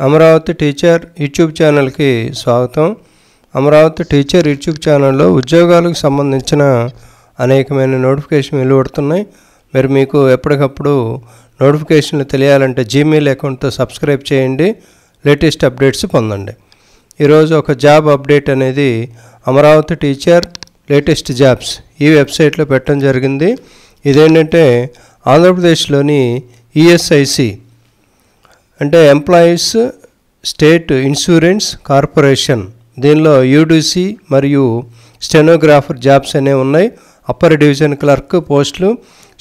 Amaravati teacher YouTube ఛానల్కి స్వాగతం. Amaravati teacher YouTube ఛానల్లో ఉద్యోగాలకు సంబంధించిన అనేకమైన నోటిఫికేషన్ వెలువడుతున్నాయి. మరి మీకు ఎప్పటికప్పుడు నోటిఫికేషన్లు తెలియాలంటే జీమెయిల్ అకౌంట్తో సబ్స్క్రైబ్ చేయండి, లేటెస్ట్ అప్డేట్స్ పొందండి. ఈరోజు ఒక జాబ్ అప్డేట్ అనేది అమరావతి టీచర్ లేటెస్ట్ జాబ్స్ ఈ వెబ్సైట్లో పెట్టడం జరిగింది. ఇదేంటంటే ఆంధ్రప్రదేశ్లోని ఈఎస్ఐసి అంటే ఎంప్లాయీస్ స్టేట్ ఇన్సూరెన్స్ కార్పొరేషన్, దీనిలో యూడిసి మరియు స్టెనోగ్రాఫర్ జాబ్స్ అనేవి ఉన్నాయి. అప్పర్ డివిజన్ క్లర్క్ పోస్టులు,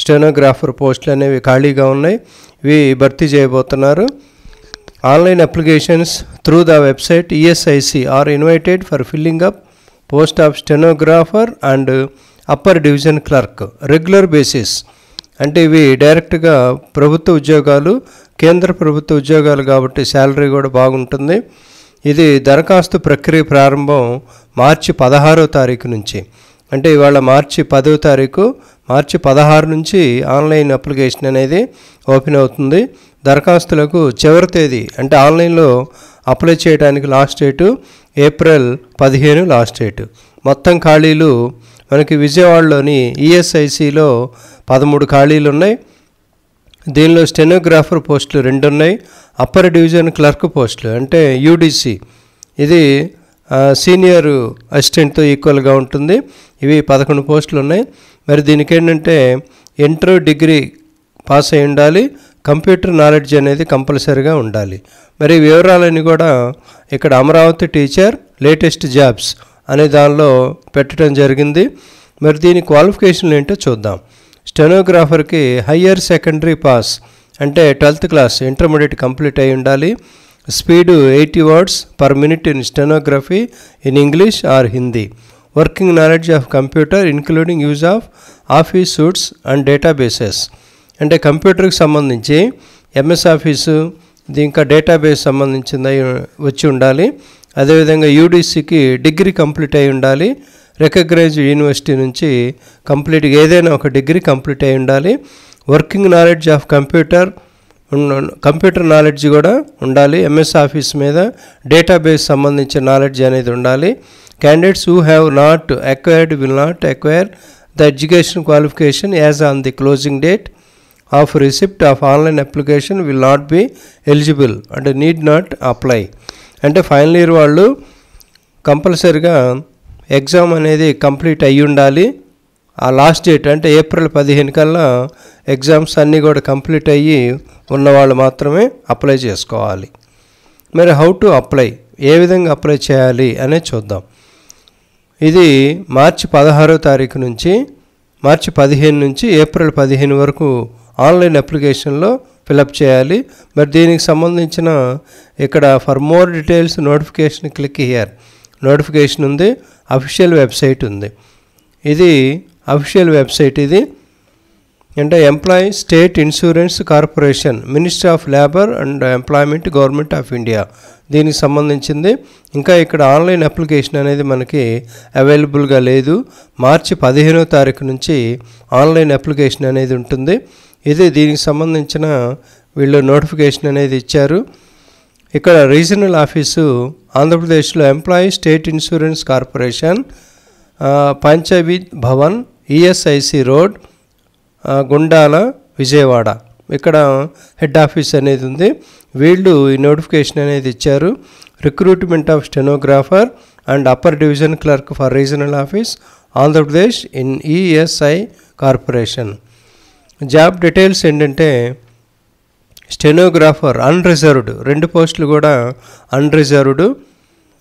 స్టెనోగ్రాఫర్ పోస్టులు అనేవి ఖాళీగా ఉన్నాయి. ఇవి భర్తీ చేయబోతున్నారు. Online applications through the website ESIC are invited for filling up post of stenographer and upper division clerk regular basis. అంటే ఇవి డైరెక్ట్గా ప్రభుత్వ ఉద్యోగాలు, కేంద్ర ప్రభుత్వ ఉద్యోగాలు కాబట్టి శాలరీ కూడా బాగుంటుంది. ఇది దరఖాస్తు ప్రక్రియ ప్రారంభం మార్చి 16వ తారీఖు నుంచి, అంటే ఇవాళ మార్చి 10వ తారీఖు, మార్చి 16 నుంచి ఆన్లైన్ అప్లికేషన్ అనేది ఓపెన్ అవుతుంది. దరఖాస్తులకు చివరి తేదీ అంటే ఆన్లైన్లో అప్లై చేయడానికి last date April 15 last date. మొత్తం ఖాళీలు మనకి విజయవాడలోని ఈఎస్ఐసిలో 13 ఖాళీలు ఉన్నాయి. దీనిలో స్టెనోగ్రాఫర్ పోస్టులు 2 ఉన్నాయి. అప్పర్ డివిజన్ క్లర్క్ పోస్టులు అంటే యూడిసి, ఇది సీనియర్ అసిస్టెంట్తో ఈక్వల్గా ఉంటుంది. ఇవి 11 పోస్టులు ఉన్నాయి. మరి దీనికి ఏంటంటే ఇంటర్ డిగ్రీ పాస్ అయి ఉండాలి, కంప్యూటర్ నాలెడ్జ్ అనేది కంపల్సరీగా ఉండాలి. మరి వివరాలన్నీ కూడా ఇక్కడ అమరావతి టీచర్ లేటెస్ట్ జాబ్స్ అనే దానిలో పెట్టడం జరిగింది. మరి దీని క్వాలిఫికేషన్లు ఏంటో చూద్దాం. స్టెనోగ్రాఫర్కి హయ్యర్ సెకండరీ పాస్ అంటే 12th క్లాస్ ఇంటర్మీడియట్ కంప్లీట్ అయి ఉండాలి. Speed 80 words per minute in stenography in English are Hindi. Working knowledge of computer including use of office suits and databases. అంటే కంప్యూటర్కి సంబంధించి ఎంఎస్ ఆఫీసు, ఇంకా డేటాబేస్ సంబంధించింది వచ్చి ఉండాలి. అదేవిధంగా యూడిసికి డిగ్రీ కంప్లీట్ అయి ఉండాలి. రికగ్నైజ్డ్ యూనివర్సిటీ నుంచి కంప్లీట్గా ఏదైనా ఒక డిగ్రీ కంప్లీట్ అయి ఉండాలి. Working knowledge of computer knowledge కూడా ఉండాలి. ఎంఎస్ ఆఫీస్ మీద డేటాబేస్ సంబంధించిన నాలెడ్జ్ అనేది ఉండాలి. Candidates who have not acquired will not acquire the education qualification as on the closing date of receipt of online application will not be eligible అంటే need not apply. అంటే final year వాళ్ళు కంపల్సరిగా exam అనేది complete అయ్యి ఉండాలి. ఆ last date అంటే April 15 కల్లా ఎగ్జామ్స్ అన్నీ కూడా కంప్లీట్ అయ్యి ఉన్నవాళ్ళు మాత్రమే అప్లై చేసుకోవాలి. మరి హౌ టు అప్లై, ఏ విధంగా అప్లై చేయాలి అనేది చూద్దాం. ఇది మార్చి 16వ తారీఖు నుంచి మార్చి 15 నుంచి ఏప్రిల్ 15 వరకు ఆన్లైన్ అప్లికేషన్లో ఫిలప్ చేయాలి. మరి దీనికి సంబంధించిన ఇక్కడ for more details notification click here notification ఉంది. అఫీషియల్ వెబ్సైట్ ఉంది. ఇది అఫీషియల్ వెబ్సైట్. ఇది అంటే employee state insurance corporation, ministry of labour and employment, government of India, దీనికి సంబంధించింది. ఇంకా ఇక్కడ ఆన్లైన్ అప్లికేషన్ అనేది మనకి అవైలబుల్గా లేదు. మార్చి 15వ తారీఖు నుంచి ఆన్లైన్ అప్లికేషన్ అనేది ఉంటుంది. ఇది దీనికి సంబంధించిన వీళ్ళు నోటిఫికేషన్ అనేది ఇచ్చారు. ఇక్కడ రీజనల్ ఆఫీసు ఆంధ్రప్రదేశ్లో employee state insurance corporation, Panchayat Bhavan, ESIC road, Gundala, Vijayawada, ఇక్కడ హెడ్ ఆఫీస్ అనేది ఉంది. వీళ్ళు ఈ నోటిఫికేషన్ అనేది ఇచ్చారు. Recruitment of stenographer and upper division clerk for regional office Andhra Pradesh in ESI corporation. Job details ఏంటంటే స్టెనోగ్రాఫర్ అన్రిజర్వ్డ్ 2 పోస్టులు కూడా అన్రిజర్వ్డ్.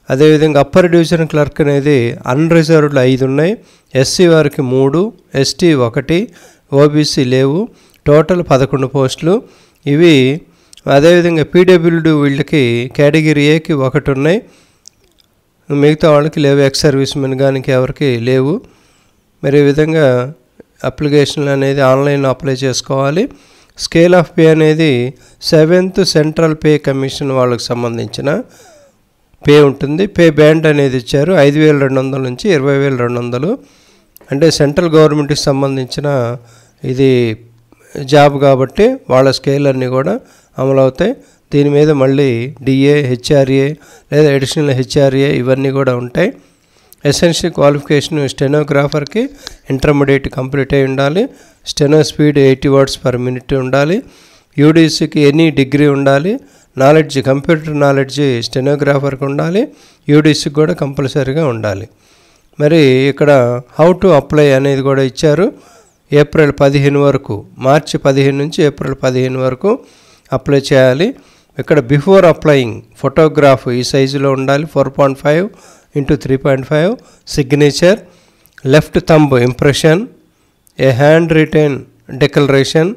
అదేవిధంగా అప్పర్ డివిజన్ క్లర్క్ అనేది అన్రిజర్వ్డ్లు 5 ఉన్నాయి. ఎస్సీ వారికి 3, ఎస్టీ 1, ఓబీసీ లేవు. టోటల్ 11 పోస్టులు ఇవి. అదేవిధంగా పీడబ్ల్యూడీ వీళ్ళకి కేటగిరీ ఏకి 1 ఉన్నాయి, మిగతా వాళ్ళకి లేవు. ఎక్స్ సర్వీస్ మెన్ కానీ ఎవరికి లేవు. మరి ఈ విధంగా అప్లికేషన్లు అనేది ఆన్లైన్లో అప్లై చేసుకోవాలి. స్కేల్ ఆఫ్ పే అనేది 7th సెంట్రల్ పే కమిషన్ వాళ్ళకి సంబంధించిన పే ఉంటుంది. పే బ్యాండ్ అనేది ఇచ్చారు 5,200 నుంచి 20,200. అంటే సెంట్రల్ గవర్నమెంట్కి సంబంధించిన ఇది జాబ్ కాబట్టి వాళ్ళ స్కేల్ అన్నీ కూడా అమలు అవుతాయి. దీని మీద మళ్ళీ డిఏ, హెచ్ఆర్ఏ లేదా అడిషనల్ హెచ్ఆర్ఏ ఇవన్నీ కూడా ఉంటాయి. ఎసెన్షియల్ క్వాలిఫికేషన్ స్టెనోగ్రాఫర్కి ఇంటర్మీడియట్ కంప్లీట్ అయి ఉండాలి. Steno speed 80 words per minute ఉండాలి. యూడీసీకి ఎనీ డిగ్రీ ఉండాలి. నాలెడ్జ్, కంప్యూటర్ నాలెడ్జ్ స్టెనోగ్రాఫర్కి ఉండాలి. యూడీసీకి కూడా కంపల్సరీగా ఉండాలి. మరి ఇక్కడ హౌ టు అప్లై అనేది కూడా ఇచ్చారు. ఏప్రిల్ 15 వరకు, మార్చి 15 నుంచి ఏప్రిల్ 15 వరకు అప్లై చేయాలి. ఇక్కడ బిఫోర్ అప్లయింగ్ ఫోటోగ్రాఫ్ ఈ సైజులో ఉండాలి. 4.5 x 3.5, signature, left thumb impression, a hand written declaration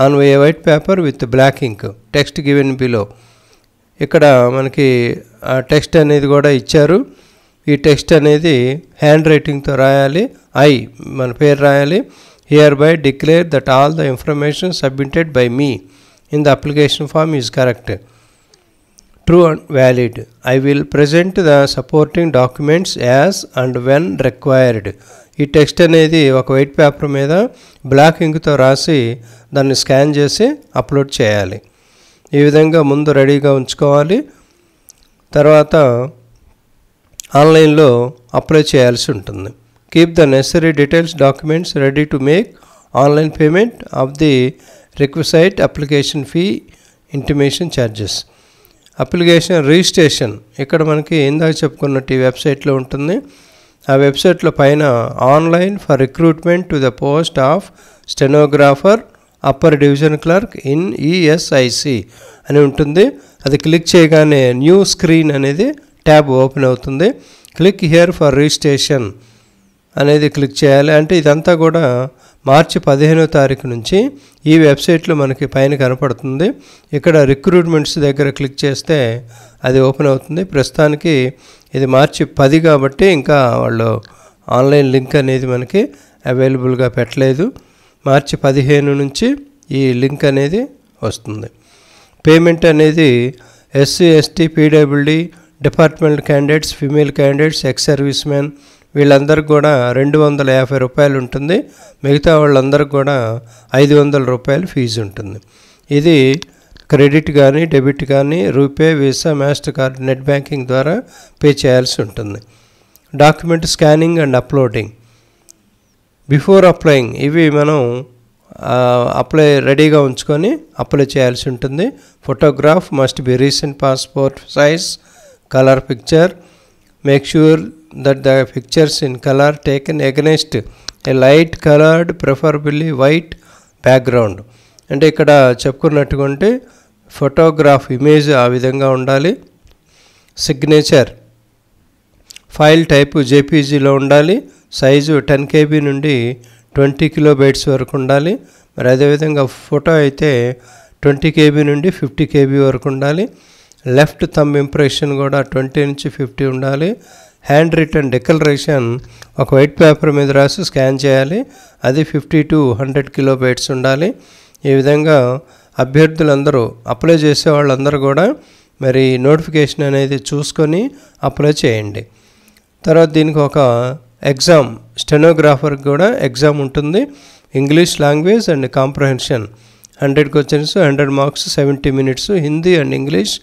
on a white paper with black ink, text given below. ఇక్కడ మనకి ఆ టెక్స్ట్ అనేది కూడా ఇచ్చారు. ఈ టెక్స్ట్ అనేది హ్యాండ్ రైటింగ్తో రాయాలి. మన పేరు రాయాలి. Hereby declare that all the information submitted by me in the application form is correct, true and valid. I will present the supporting documents as and when required. ఈ టెక్స్ట్ అనేది ఒక white paper మీద black ఇంక్తో రాసి దాన్ని scan చేసి upload చేయాలి. ఈ విధంగా ముందు రెడీగా ఉంచుకోవాలి. తర్వాత ఆన్లైన్లో అప్లై చేయాల్సి ఉంటుంది. Keep the necessary details documents ready to make online payment of the requisite application fee, intimation charges. Application registration ఇక్కడ మనకి ఇందాక చెప్పుకున్నట్టు ఈ వెబ్సైట్లో ఉంటుంది. ఆ వెబ్సైట్లో పైన online for recruitment to the post of stenographer upper division clerk in ESIC అని ఉంటుంది. అది క్లిక్ చేయగానే న్యూ స్క్రీన్ అనేది ట్యాబ్ ఓపెన్ అవుతుంది. క్లిక్ హియర్ ఫర్ రిజిస్ట్రేషన్ అనేది క్లిక్ చేయాలి. అంటే ఇదంతా కూడా మార్చి 15వ తారీఖు నుంచి ఈ వెబ్సైట్లో మనకి పైన కనపడుతుంది. ఇక్కడ రిక్రూట్మెంట్స్ దగ్గర క్లిక్ చేస్తే అది ఓపెన్ అవుతుంది. ప్రస్తుతానికి ఇది మార్చి 10 కాబట్టి ఇంకా వాళ్ళు ఆన్లైన్ లింక్ అనేది మనకి అవైలబుల్గా పెట్టలేదు. మార్చి 15 నుంచి ఈ లింక్ అనేది వస్తుంది. పేమెంట్ అనేది SC, ST, PWD, department candidates, female candidates, ex service man వీళ్ళందరికీ కూడా 250 రూపాయలు ఉంటుంది. మిగతా వాళ్ళందరికీ కూడా 500 రూపాయలు ఫీజు ఉంటుంది. ఇది క్రెడిట్ కానీ, డెబిట్ కానీ, RuPay, visa, master card, net banking ద్వారా పే చేయాల్సి ఉంటుంది. Document scanning and uploading before applying ఇవి మనం అప్లై రెడీగా ఉంచుకొని అప్లై చేయాల్సి ఉంటుంది. Photograph must be recent passport size, colour picture. Make sure that the pictures in color taken against a light colored preferably white background. అంటే ఇక్కడ చెప్పుకున్నట్టుకుంటే photograph image ఆ విధంగా ఉండాలి. సిగ్నేచర్ ఫైల్ టైపు జేపీజీలో ఉండాలి. సైజు 10 KB నుండి 20 KB వరకు ఉండాలి. మరి అదేవిధంగా ఫోటో అయితే 20 KB నుండి 50 KB వరకు ఉండాలి. లెఫ్ట్ థంబ్ ఇంప్రెషన్ కూడా 20 నుంచి 50 ఉండాలి. హ్యాండ్ రిటన్ డిక్లరేషన్ ఒక వైట్ పేపర్ మీద రాసి స్కాన్ చేయాలి. అది 50 to 100 KB ఉండాలి. ఈ విధంగా అభ్యర్థులందరూ అప్లై చేసే వాళ్ళందరూ కూడా మరి నోటిఫికేషన్ అనేది చూసుకొని అప్లై చేయండి. తర్వాత దీనికి ఒక ఎగ్జామ్, స్టెనోగ్రాఫర్కి కూడా ఎగ్జామ్ ఉంటుంది. English language and comprehension 100 questions, 100 marks, 70 minutes. Hindi and English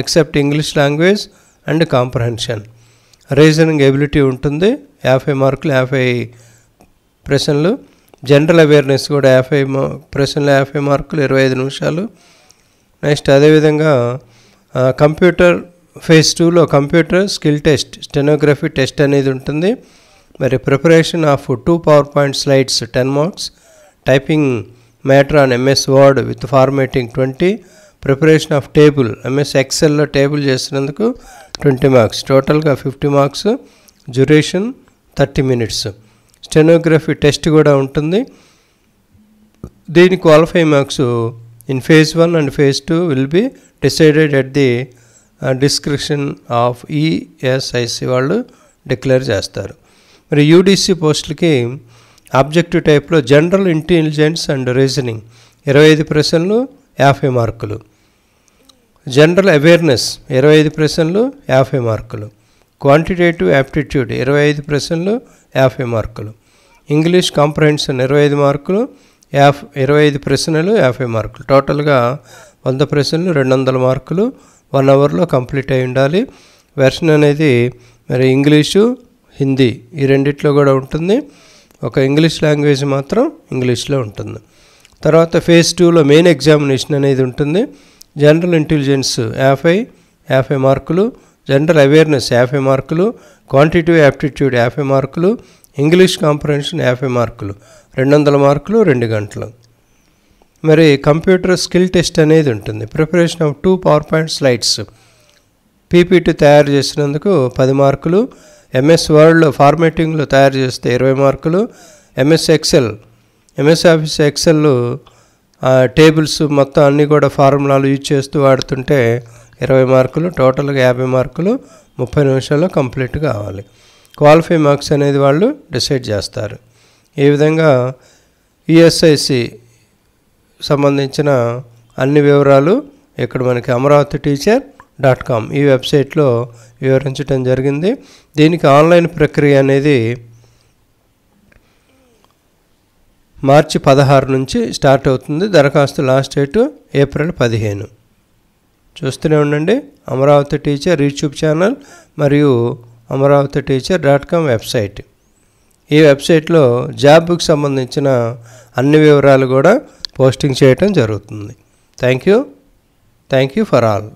except English language and comprehension. Reasoning ability ఉంటుంది. 50 మార్కులు, 50 ప్రశ్నలు. జనరల్ అవేర్నెస్ కూడా 50 ప్రశ్నలు, 50 మార్కులు, 25 నిమిషాలు. నెక్స్ట్ అదేవిధంగా కంప్యూటర్ ఫేజ్ 2లో computer skill test, stenography test అనేది ఉంటుంది. మరి preparation of 2 PowerPoint slides 10 marks. Typing matter on MS Word with formatting 20. Preparation of table, MS ఎక్సెల్లో టేబుల్ చేసినందుకు 20 మార్క్స్. టోటల్గా 50 marks. Duration 30 minutes. Stenography test కూడా ఉంటుంది. దీని qualifying marks in phase 1 and phase 2 will be decided at the description of ESIC వాళ్ళు declare చేస్తారు. మరి UDC పోస్టులకి ఆబ్జెక్టివ్ టైప్లో జనరల్ ఇంటెలిజెన్స్ అండ్ రీజనింగ్ 25 ప్రశ్నలు, 50 మార్కులు. జనరల్ అవేర్నెస్ 25 ప్రశ్నలు, 50 మార్కులు. క్వాంటిటేటివ్ యాప్టిట్యూడ్ 25 ప్రశ్నలు, 50 మార్కులు. ఇంగ్లీష్ కాంప్రహెన్షన్ 25 మార్కులు, 25 ప్రశ్నలు, 50 మార్కులు. టోటల్గా 100 ప్రశ్నలు 200 మార్కులు 1 అవర్లో కంప్లీట్ అయి ఉండాలి. వెర్షన్ అనేది మరి ఇంగ్లీషు హిందీ ఈ రెండిట్లో కూడా ఉంటుంది. ఒక ఇంగ్లీష్ లాంగ్వేజ్ మాత్రం ఇంగ్లీష్లో ఉంటుంది. తర్వాత ఫేజ్ 2లో మెయిన్ ఎగ్జామినేషన్ అనేది ఉంటుంది. జనరల్ ఇంటెలిజెన్స్ 50 మార్కులు, జనరల్ అవేర్నెస్ 50 మార్కులు, క్వాంటిటివ్ యాప్టిట్యూడ్ 50 మార్కులు, ఇంగ్లీష్ కాంప్రహెన్షన్ 50 మార్కులు, 200 మార్కులు 2 గంటలు. మరి కంప్యూటర్ స్కిల్ టెస్ట్ అనేది ఉంటుంది. Preparation of 2 power point slides PPT తయారు చేసినందుకు 10 మార్కులు, ఎంఎస్ వర్డ్లో ఫార్మాటింగ్లో తయారు చేస్తే 20 మార్కులు, ఎంఎస్ ఆఫీస్ ఎక్సెల్ టేబుల్స్ మొత్తం అన్నీ కూడా ఫార్ములాలు యూజ్ చేస్తూ వాడుతుంటే 20 మార్కులు, టోటల్గా 50 మార్కులు 30 నిమిషాల్లో కంప్లీట్ కావాలి. క్వాలిఫై మార్క్స్ అనేది వాళ్ళు డిసైడ్ చేస్తారు. ఈ విధంగా ఈఎస్ఐసి సంబంధించిన అన్ని వివరాలు ఇక్కడ మనకి amravatiteacher.com ఈ వెబ్సైట్లో వివరించడం జరిగింది. దీనికి ఆన్లైన్ ప్రక్రియ అనేది మార్చి 16 నుంచి స్టార్ట్ అవుతుంది. దరఖాస్తు లాస్ట్ డేట్ ఏప్రిల్ 15. చూస్తూనే ఉండండి అమరావతి టీచర్ యూట్యూబ్ ఛానల్ మరియు amravatiteacher.com వెబ్సైట్. ఈ వెబ్సైట్లో జాబ్కి సంబంధించిన అన్ని వివరాలు కూడా పోస్టింగ్ చేయటం జరుగుతుంది. Thank you for all.